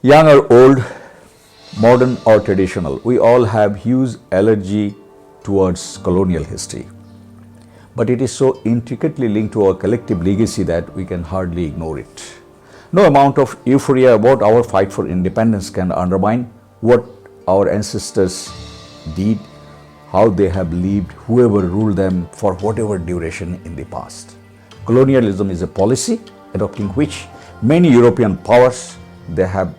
Young or old, modern or traditional, we all have huge allergy towards colonial history. But it is so intricately linked to our collective legacy that we can hardly ignore it. No amount of euphoria about our fight for independence can undermine what our ancestors did, how they have lived, whoever ruled them for whatever duration in the past. Colonialism is a policy adopting which many European powers they have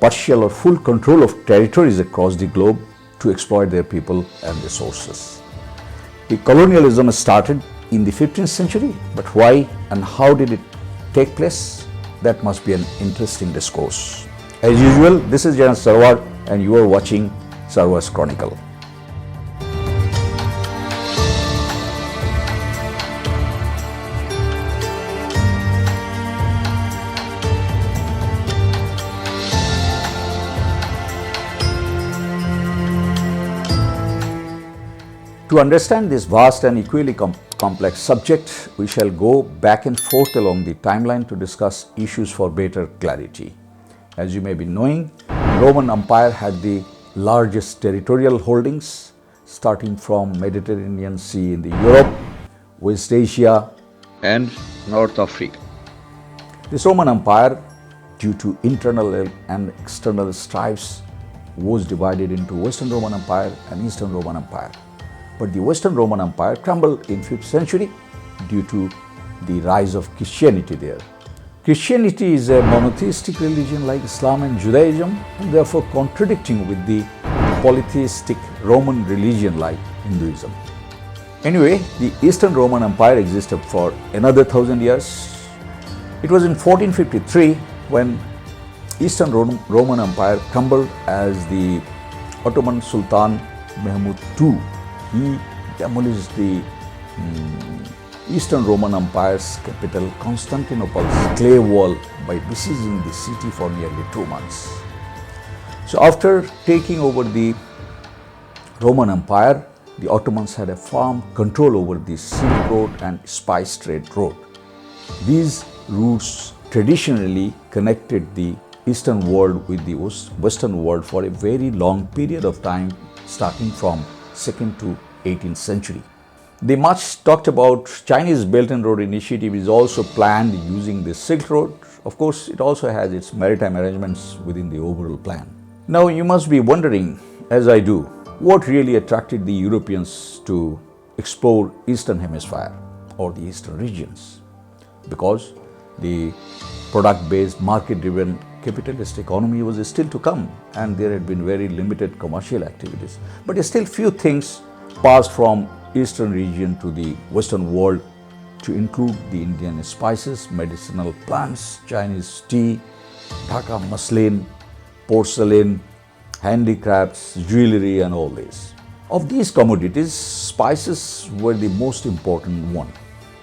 partial or full control of territories across the globe to exploit their people and resources. The colonialism started in the 15th century, but why and how did it take place? That must be an interesting discourse. As usual, this is Sarwar and you are watching Sarwar's Chronicle. To understand this vast and equally complex subject, we shall go back and forth along the timeline to discuss issues for better clarity. As you may be knowing, Roman Empire had the largest territorial holdings starting from Mediterranean Sea in the Europe, West Asia and North Africa. This Roman Empire, due to internal and external strifes, was divided into Western Roman Empire and Eastern Roman Empire. But the Western Roman Empire crumbled in 5th century due to the rise of Christianity there. Christianity is a monotheistic religion like Islam and Judaism, and therefore contradicting with the polytheistic Roman religion like Hinduism. Anyway, the Eastern Roman Empire existed for another 1000 years. It was in 1453 when Eastern Roman Empire crumbled as the Ottoman Sultan Mehmed II. He demolished the Eastern Roman Empire's capital Constantinople's clay wall by besieging the city for nearly 2 months. So after taking over the Roman Empire, the Ottomans had a firm control over the Silk Road and spice trade route. These routes traditionally connected the Eastern world with the Western world for a very long period of time, starting from 2nd to 18th century. The much talked about Chinese Belt and Road initiative is also planned using the Silk Road. Of course, it also has its maritime arrangements within the overall plan. Now you must be wondering, as I do, what really attracted the Europeans to explore Eastern Hemisphere or the Eastern regions? Because the product-based, market-driven capitalist economy was still to come, and there had been very limited commercial activities. But still few things passed from Eastern region to the Western world, to include the Indian spices, medicinal plants, Chinese tea, Dhaka muslin, porcelain, handicrafts, jewelry and all this. Of these commodities, spices were the most important one.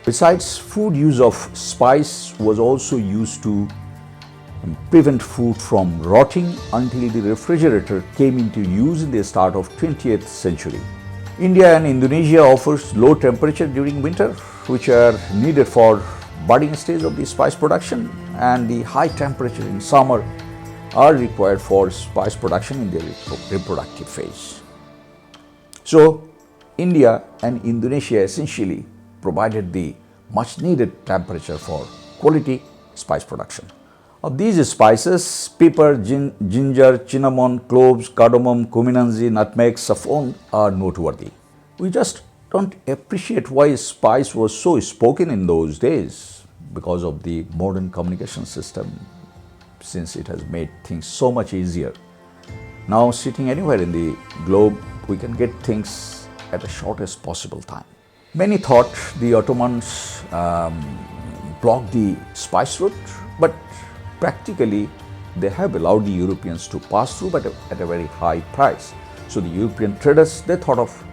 Besides, food use of spice was also used to prevent food from rotting until the refrigerator came into use in the start of 20th century. India and Indonesia offers low temperature during winter, which are needed for budding stage of the spice production, and the high temperature in summer are required for spice production in the reproductive phase. So, India and Indonesia essentially provided the much needed temperature for quality spice production. Of these spices, pepper, ginger, cinnamon, cloves, cardamom, cumin, nutmeg, saffron are noteworthy. We just don't appreciate why spice was so spoken in those days because of the modern communication system, since it has made things so much easier. Now, sitting anywhere in the globe, we can get things at the shortest possible time. Many thought the Ottomans blocked the spice route, but practically they have allowed the Europeans to pass through, but at a very high price. So the European traders, they thought of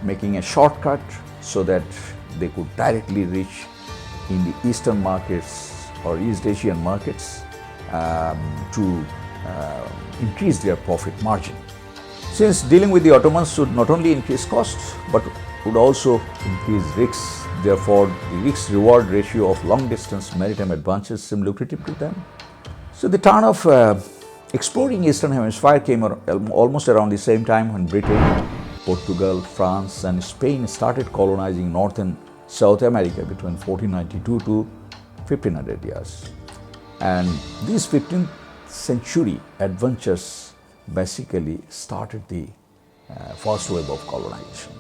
making a shortcut so that they could directly reach in the Eastern markets or East Asian markets to increase their profit margin. Since dealing with the Ottomans would not only increase costs but would also increase risks, therefore the risk-reward ratio of long-distance maritime advances seemed lucrative to them. So the turn of Exploring Eastern Hemisphere came almost around the same time when Britain, Portugal, France and Spain started colonizing North and South America between 1492 to 1500 years. And these 15th century adventures basically started the first wave of colonization.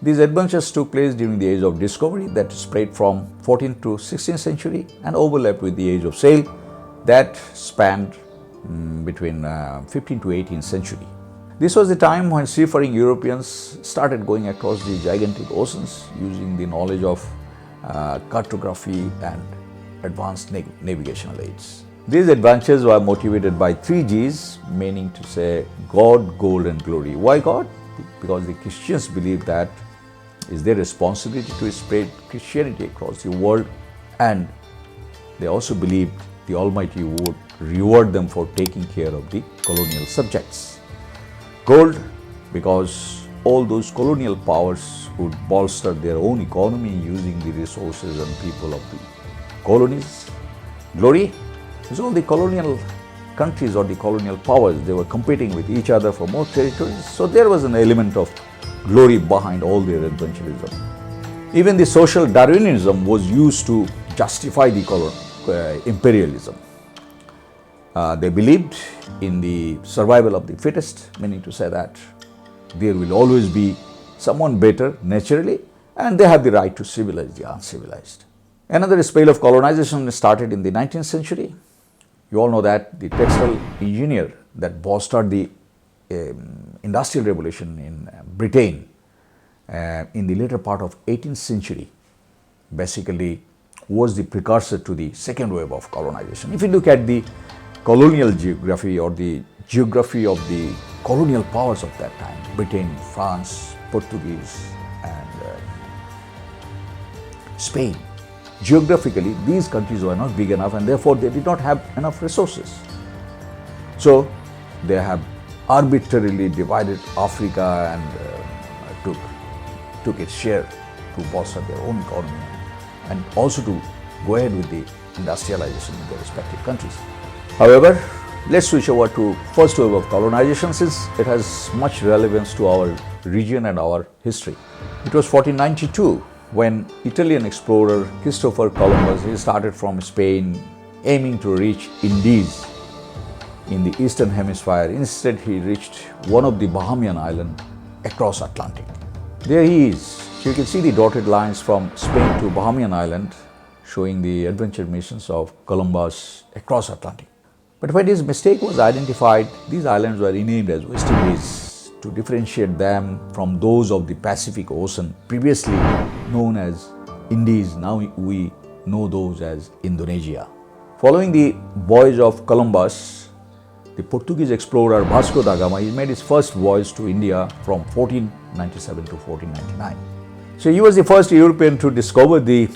These adventures took place during the age of discovery that spread from 14th to 16th century and overlapped with the age of sail that spanned between 15th to 18th century. This was the time when seafaring Europeans started going across the gigantic oceans using the knowledge of cartography and advanced navigational aids. These adventures were motivated by 3 G's, meaning to say God, gold and glory. Why God? Because the Christians believed that it's their responsibility to spread Christianity across the world, and they also believed the Almighty would reward them for taking care of the colonial subjects. Gold, because all those colonial powers would bolster their own economy using the resources and people of the colonies. Glory is all the colonial countries or the colonial powers, they were competing with each other for more territories. So there was an element of glory behind all their adventurism. Even the social Darwinism was used to justify the imperialism. They believed in the survival of the fittest, meaning to say that there will always be someone better naturally and they have the right to civilize the uncivilized. Another spell of colonization started in the 19th century. You all know that the textile engineer that bolstered the industrial revolution in Britain in the later part of 18th century basically was the precursor to the second wave of colonization. If you look at the colonial geography or the geography of the colonial powers of that time, Britain, France, Portuguese and Spain, geographically these countries were not big enough and therefore they did not have enough resources. So they have arbitrarily divided Africa and took its share to bolster their own economy and also to go ahead with the industrialization in their respective countries. However, let's switch over to first wave of colonization since it has much relevance to our region and our history. It was 1492 when Italian explorer Christopher Columbus, he started from Spain aiming to reach Indies in the Eastern Hemisphere. Instead, he reached one of the Bahamian islands across Atlantic. There he is. You can see the dotted lines from Spain to Bahamian Island showing the adventure missions of Columbus across Atlantic. But when his mistake was identified, these islands were renamed as West Indies to differentiate them from those of the Pacific Ocean, previously known as Indies. Now we know those as Indonesia. Following the voyage of Columbus, the Portuguese explorer Vasco da Gama, he made his first voyage to India from 1497 to 1499. So he was the first European to discover the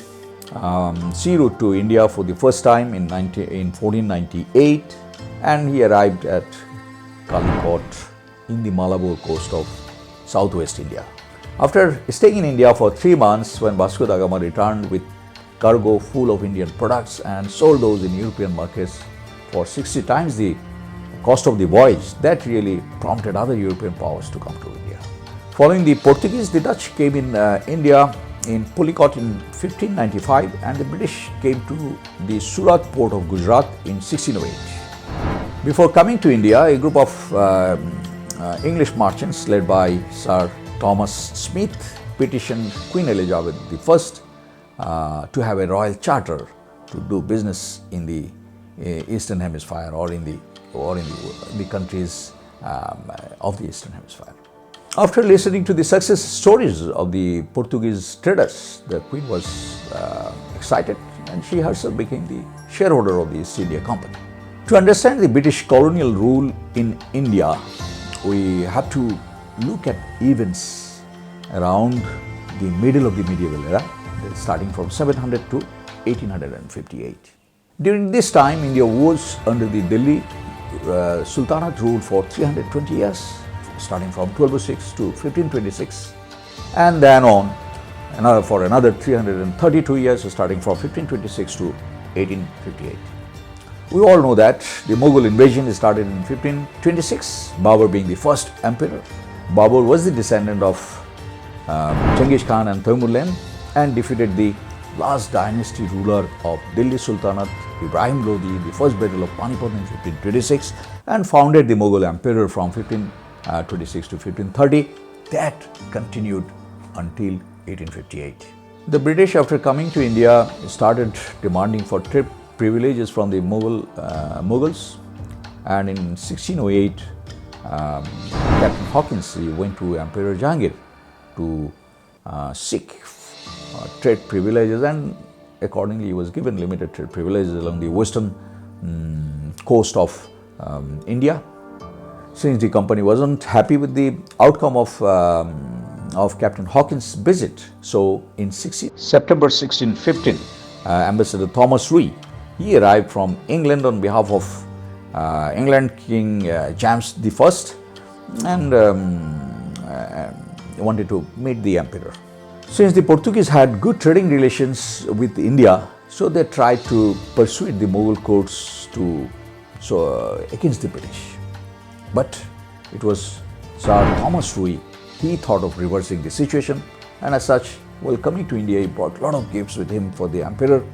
sea route to India for the first time in 1498, and he arrived at Calicut in the Malabar coast of southwest India. After staying in India for 3 months, when Vasco da Gama returned with cargo full of Indian products and sold those in European markets for 60 times the cost of the voyage, that really prompted other European powers to come to India. Following the Portuguese, the Dutch came in India in Calicut in 1595 and the British came to the Surat port of Gujarat in 1608. Before coming to India, a group of English merchants led by Sir Thomas Smith petitioned Queen Elizabeth I to have a royal charter to do business in the Eastern Hemisphere or in the countries of the Eastern Hemisphere. After listening to the success stories of the Portuguese traders, the Queen was excited and she herself became the shareholder of the East India Company. To understand the British colonial rule in India, we have to look at events around the middle of the medieval era, starting from 700 to 1858. During this time, India was under the Delhi Sultanate rule for 320 years, starting from 1206 to 1526, and then on for another 332 years, starting from 1526 to 1858. We all know that the Mughal invasion started in 1526, Babur being the first emperor. Babur was the descendant of Genghis Khan and Tamerlane and defeated the last dynasty ruler of Delhi Sultanate, Ibrahim Lodi, in the first battle of Panipat in 1526 and founded the Mughal Empire from 1526 to 1530. That continued until 1858. The British, after coming to India, started demanding for trade privileges from the Mughals, and in 1608, Captain Hawkins went to Emperor Jahangir to seek trade privileges, and accordingly he was given limited trade privileges along the western coast of India. Since the company wasn't happy with the outcome of Captain Hawkins' visit, so in September 1615, Ambassador Thomas Rui, he arrived from England on behalf of England King James I and wanted to meet the emperor. Since the Portuguese had good trading relations with India, so they tried to persuade the Mughal courts against the British. But it was Sir Thomas Rui, he thought of reversing the situation, and as such, while coming to India, he brought a lot of gifts with him for the emperor,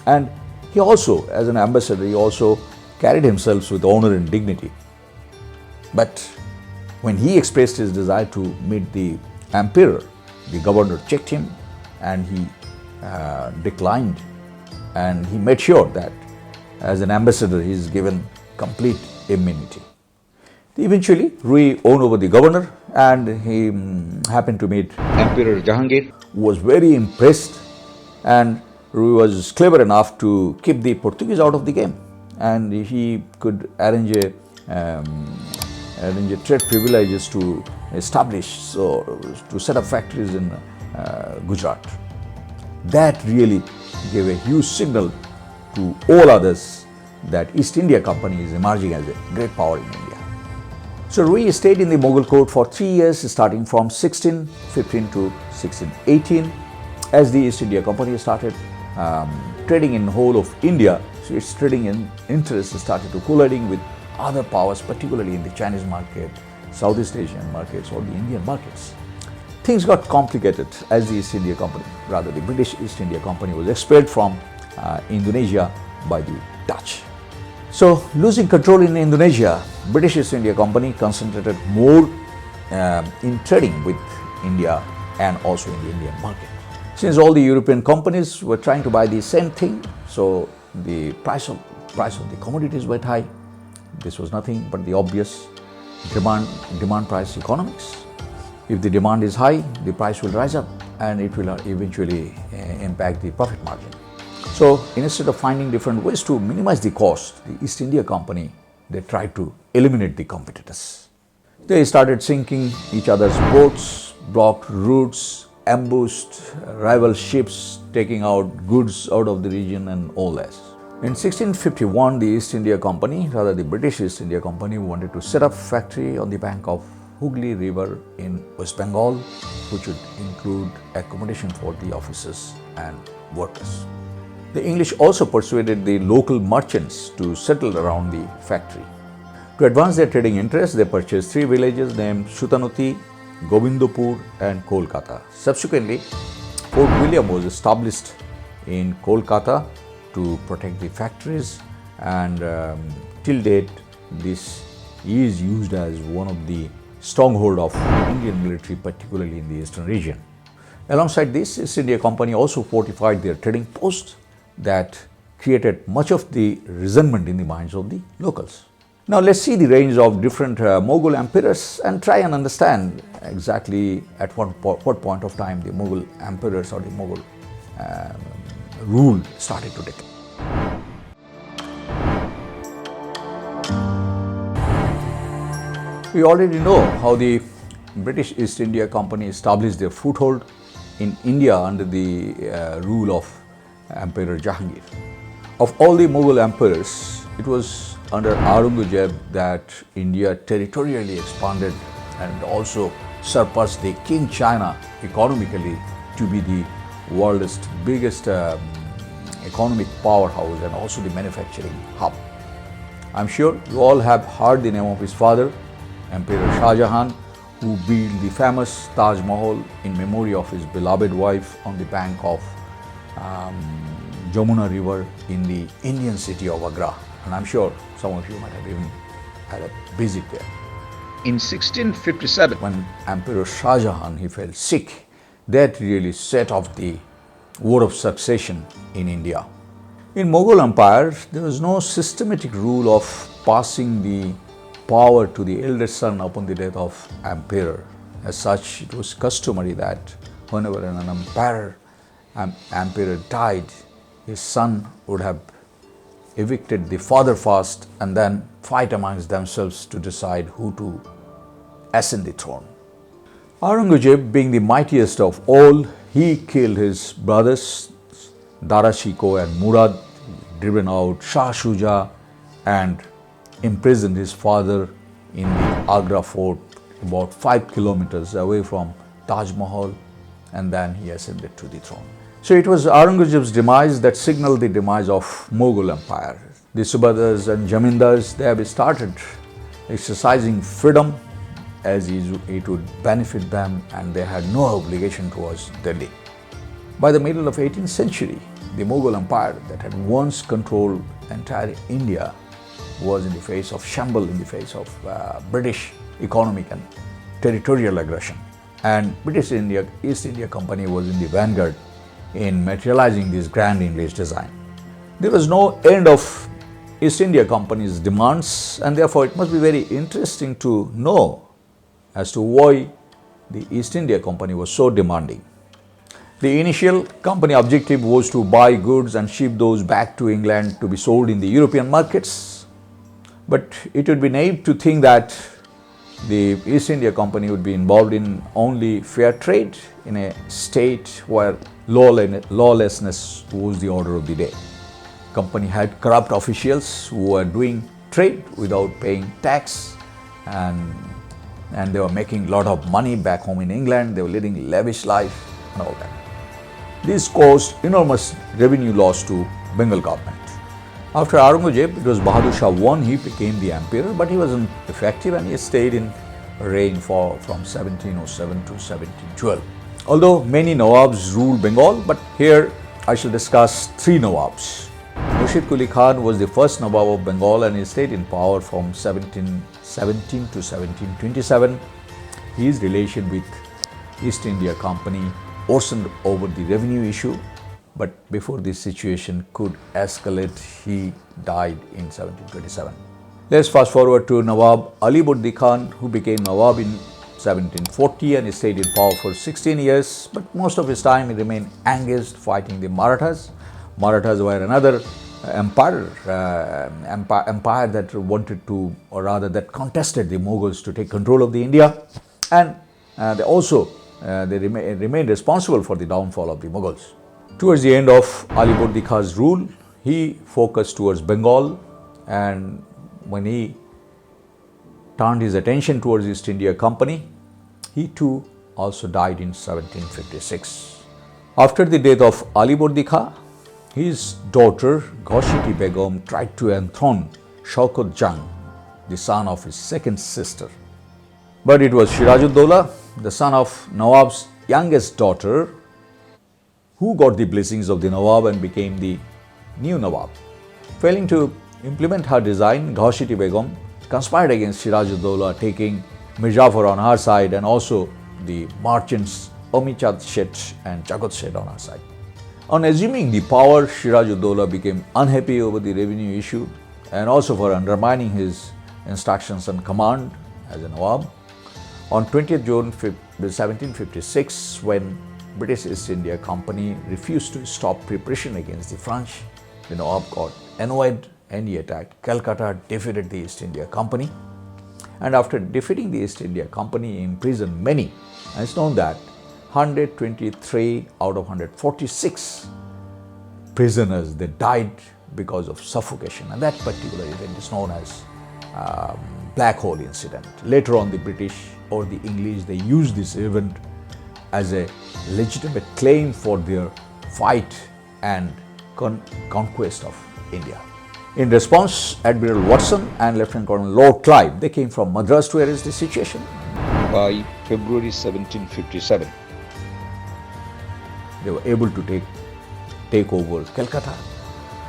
and he also, as an ambassador, he also carried himself with honor and dignity. But when he expressed his desire to meet the emperor, the governor checked him and he declined, and he made sure that as an ambassador he is given complete immunity. Eventually, Rui won over the governor and he happened to meet Emperor Jahangir, who was very impressed, and Rui was clever enough to keep the Portuguese out of the game, and he could arrange trade privileges to establish, to set up factories in Gujarat. That really gave a huge signal to all others that East India Company is emerging as a great power in India. So Rui stayed in the Mughal court for 3 years, starting from 1615 to 1618. As the East India Company started trading in whole of India, so its trading interests started to colliding with other powers, particularly in the Chinese market, Southeast Asian markets, or the Indian markets. Things got complicated as the East India Company, rather the British East India Company, was expelled from Indonesia by the Dutch. So, losing control in Indonesia, British East India Company concentrated more in trading with India and also in the Indian market. Since all the European companies were trying to buy the same thing, so the price of the commodities went high. This was nothing but the obvious demand price economics. If the demand is high, the price will rise up and it will eventually impact the profit margin. So instead of finding different ways to minimize the cost, the East India Company, they tried to eliminate the competitors. They started sinking each other's boats, blocked routes, ambushed rival ships, taking out goods out of the region and all that. In 1651, the East India Company, rather the British East India Company, wanted to set up a factory on the bank of Hooghly River in West Bengal, which would include accommodation for the officers and workers. The English also persuaded the local merchants to settle around the factory. To advance their trading interests, they purchased 3 villages named Sutanuti, Govindapur and Kolkata. Subsequently, Fort William was established in Kolkata to protect the factories, and till date this is used as one of the stronghold of Indian military, particularly in the eastern region. Alongside this, East India Company also fortified their trading posts that created much of the resentment in the minds of the locals. Now let's see the range of different Mughal emperors and try and understand exactly at what point of time the Mughal emperors or the Mughal rule started to decline. We already know how the British East India Company established their foothold in India under the rule of Emperor Jahangir. Of all the Mughal emperors, it was under Aurangzeb that India territorially expanded and also surpassed the King China economically to be the world's biggest economic powerhouse and also the manufacturing hub. I'm sure you all have heard the name of his father, Emperor Shah Jahan, who built the famous Taj Mahal in memory of his beloved wife on the bank of Jamuna River in the Indian city of Agra. And I'm sure some of you might have even had a visit there. In 1657, when Emperor Shah Jahan he fell sick, that really set off the war of succession in India. In Mughal Empire, there was no systematic rule of passing the power to the elder son upon the death of emperor. As such, it was customary that whenever an emperor died, his son would have evicted the father first and then fight amongst themselves to decide who to ascend the throne. Aurangzeb, being the mightiest of all, he killed his brothers Dara Shikoh and Murad, driven out Shah Shuja, and imprisoned his father in the Agra fort about 5 kilometers away from Taj Mahal, and then he ascended to the throne. So it was Aurangzeb's demise that signaled the demise of Mughal Empire. The Subadars and Jamindars, they have started exercising freedom as it would benefit them, and they had no obligation towards Delhi. By the middle of 18th century, the Mughal Empire that had once controlled entire India was in the face of shamble, in the face of British economic and territorial aggression. And British East India Company was in the vanguard in materializing this grand English design. There was no end of East India Company's demands, and therefore it must be very interesting to know as to why the East India Company was so demanding. The initial company objective was to buy goods and ship those back to England to be sold in the European markets. But it would be naive to think that the East India Company would be involved in only fair trade in a state where lawlessness was the order of the day. Company had corrupt officials who were doing trade without paying tax, and they were making a lot of money back home in England. They were leading lavish life and all that. This caused enormous revenue loss to Bengal government. After Aurangzeb, it was Bahadur Shah I, he became the emperor, but he wasn't effective and he stayed in reign from 1707 to 1712. Although many Nawabs ruled Bengal, but here I shall discuss 3 Nawabs. Murshid Quli Khan was the first Nawab of Bengal and he stayed in power from 1717 to 1727. His relation with East India Company worsened over the revenue issue, but before this situation could escalate, he died in 1727. Let's fast forward to Nawab Ali Burdi Khan, who became Nawab in 1740 and he stayed in power for 16 years, but most of his time he remained engaged fighting the Marathas. Marathas were another empire that wanted to, or rather that contested the Mughals to take control of the India, and they remained responsible for the downfall of the Mughals. Towards the end of Ali Burdi Khan's rule, he focused towards Bengal, and when he turned his attention towards East India Company, he too also died in 1756. After the death of Ali Burdi Khan, his daughter Ghashiti Begum tried to enthrone Shaukat Jung, the son of his second sister. But it was Siraj-ud-Dowla, the son of Nawab's youngest daughter, who got the blessings of the Nawab and became the new Nawab. Failing to implement her design, Ghashiti Begum conspired against Siraj-ud-Dowla, taking Mirzapur on her side and also the merchants Omichat Sheth and Chagat Sheth on her side. On assuming the power, Siraj-ud-Dowla became unhappy over the revenue issue and also for undermining his instructions and command as a Nawab. On 20th June 1756, when British East India Company refused to stop preparation against the French, the Nawab got annoyed and he attacked Calcutta, defeated the East India Company. And after defeating the East India Company, he imprisoned many. And it's known that 123 out of 146 prisoners, they died because of suffocation. And that particular event is known as Black Hole Incident. Later on, the British or the English, they used this event as a legitimate claim for their fight and conquest of India. In response, Admiral Watson and Lieutenant Colonel Lord Clive, they came from Madras to arrest the situation. By February 1757, they were able to take over Calcutta.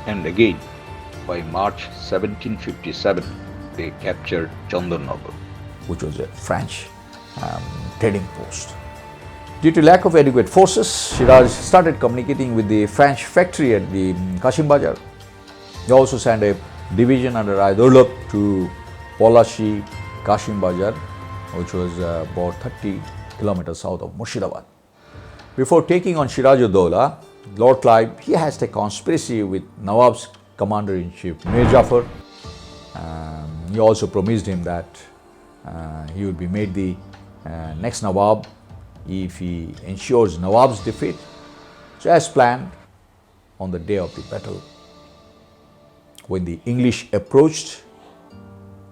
And again, by March 1757, they captured Chandanagar, which was a French trading post. Due to lack of adequate forces, Siraj started communicating with the French factory at the Kashim Bazar. He also sent a division under Aidurlab to Polashi, Kashim Bazar, which was about 30 kilometers south of Murshidabad. Before taking on Siraj-ud-Dowla, Lord Clive, he has a conspiracy with Nawab's commander-in-chief, Mir Jafar. He also promised him that he would be made the next Nawab if he ensures Nawab's defeat. So as planned, on the day of the battle, when the English approached,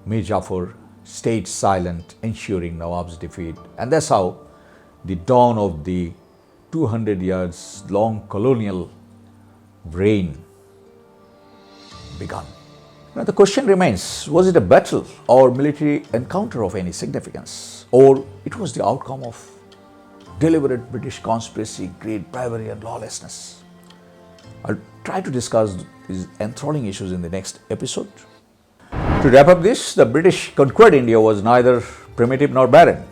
Mir Jafar stayed silent, ensuring Nawab's defeat. And that's how the dawn of the 200 years long colonial reign began. Now the question remains, was it a battle or military encounter of any significance? Or it was the outcome of deliberate British conspiracy, greed, bribery and lawlessness? I'll try to discuss these enthralling issues in the next episode. To wrap up this, the British conquered India was neither primitive nor barren.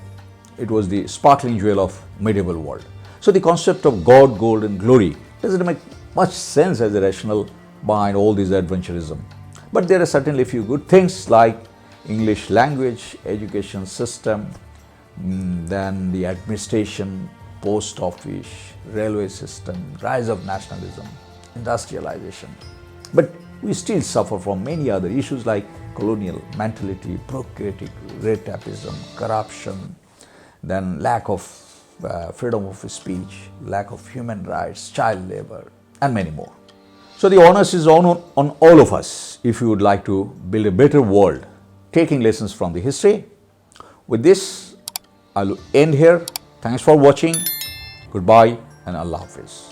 It was the sparkling jewel of medieval world. So the concept of God, gold and glory doesn't make much sense as a rationale behind all this adventurism. But there are certainly a few good things like English language, education system, then the administration, post office, railway system, rise of nationalism, industrialization. But we still suffer from many other issues like colonial mentality, bureaucratic ratism, corruption, then lack of freedom of speech, lack of human rights, child labor, and many more. So the onus is on all of us if you would like to build a better world, taking lessons from the history. With this, I'll end here. Thanks for watching. Goodbye and Allah Hafiz.